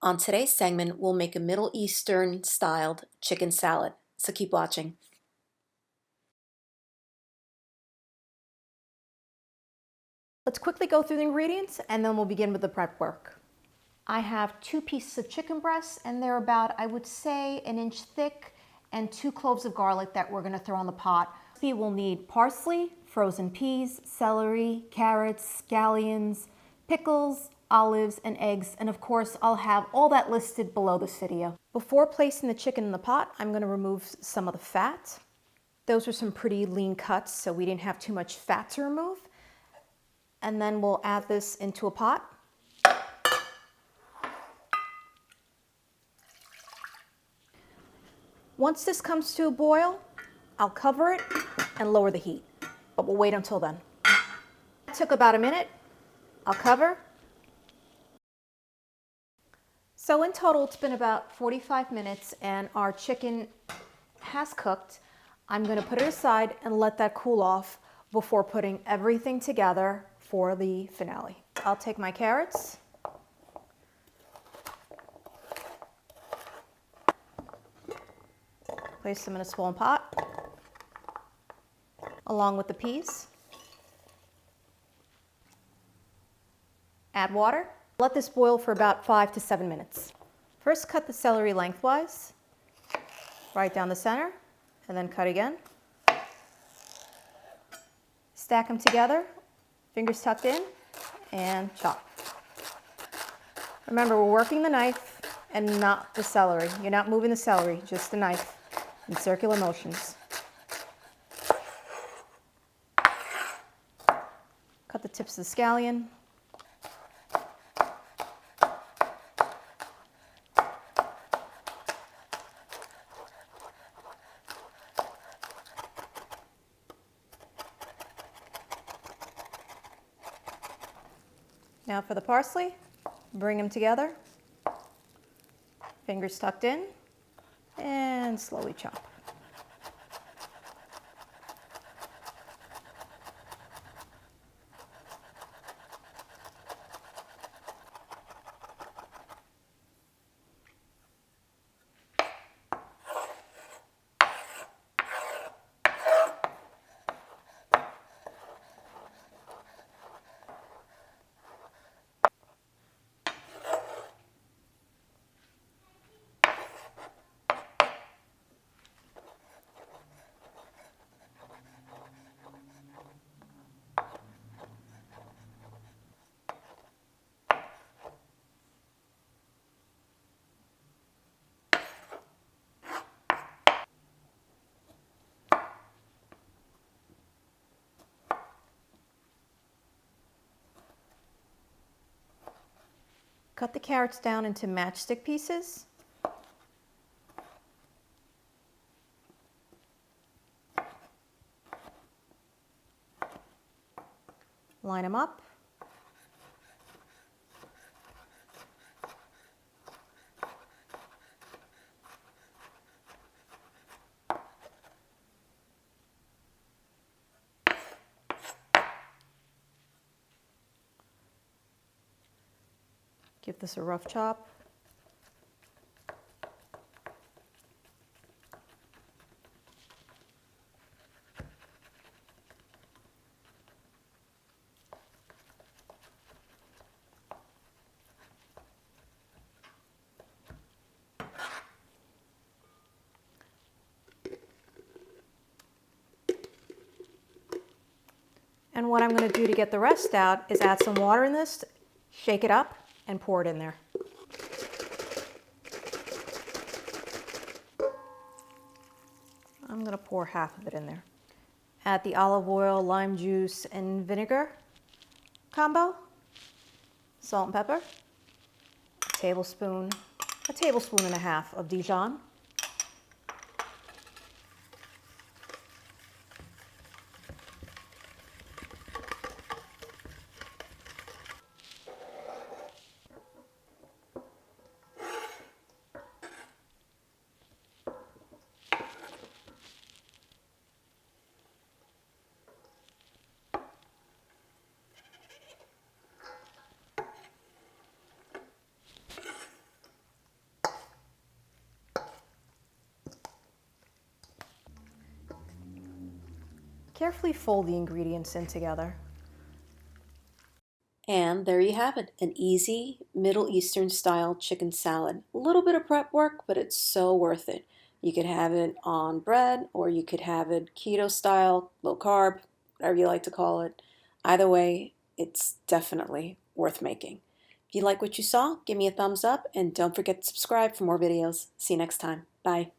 On today's segment, we'll make a Middle Eastern-styled chicken salad, so keep watching. Let's quickly go through the ingredients and then we'll begin with the prep work. I have 2 pieces of chicken breasts and they're about, I would say, 1 inch thick, and 2 cloves of garlic that we're going to throw in the pot. We'll need parsley, frozen peas, celery, carrots, scallions, pickles, olives, and eggs, and of course I'll have all that listed below this video. Before placing the chicken in the pot, I'm going to remove some of the fat. Those were some pretty lean cuts, so we didn't have too much fat to remove. And then we'll add this into a pot. Once this comes to a boil, I'll cover it and lower the heat, but we'll wait until then. It took about a minute. I'll cover. So in total, it's been about 45 minutes and our chicken has cooked. I'm going to put it aside and let that cool off before putting everything together for the finale. I'll take my carrots, place them in a small pot, along with the peas. Add water. Let this boil for about 5 to 7 minutes. First, cut the celery lengthwise, right down the center, and then cut again. Stack them together, fingers tucked in, and chop. Remember, we're working the knife and not the celery. You're not moving the celery, just the knife in circular motions. Cut the tips of the scallion. Now for the parsley, bring them together, fingers tucked in, and slowly chop. Cut the carrots down into matchstick pieces. Line them up. Give this a rough chop. And what I'm going to do to get the rest out is add some water in this, shake it up, and pour it in there. I'm going to pour half of it in there. Add the olive oil, lime juice, and vinegar combo. Salt and pepper. A tablespoon and a half of Dijon. Carefully fold the ingredients in together. And there you have it, an easy Middle Eastern style chicken salad. A little bit of prep work, but it's so worth it. You could have it on bread, or you could have it keto style, low carb, whatever you like to call it. Either way, it's definitely worth making. If you like what you saw, give me a thumbs up and don't forget to subscribe for more videos. See you next time. Bye.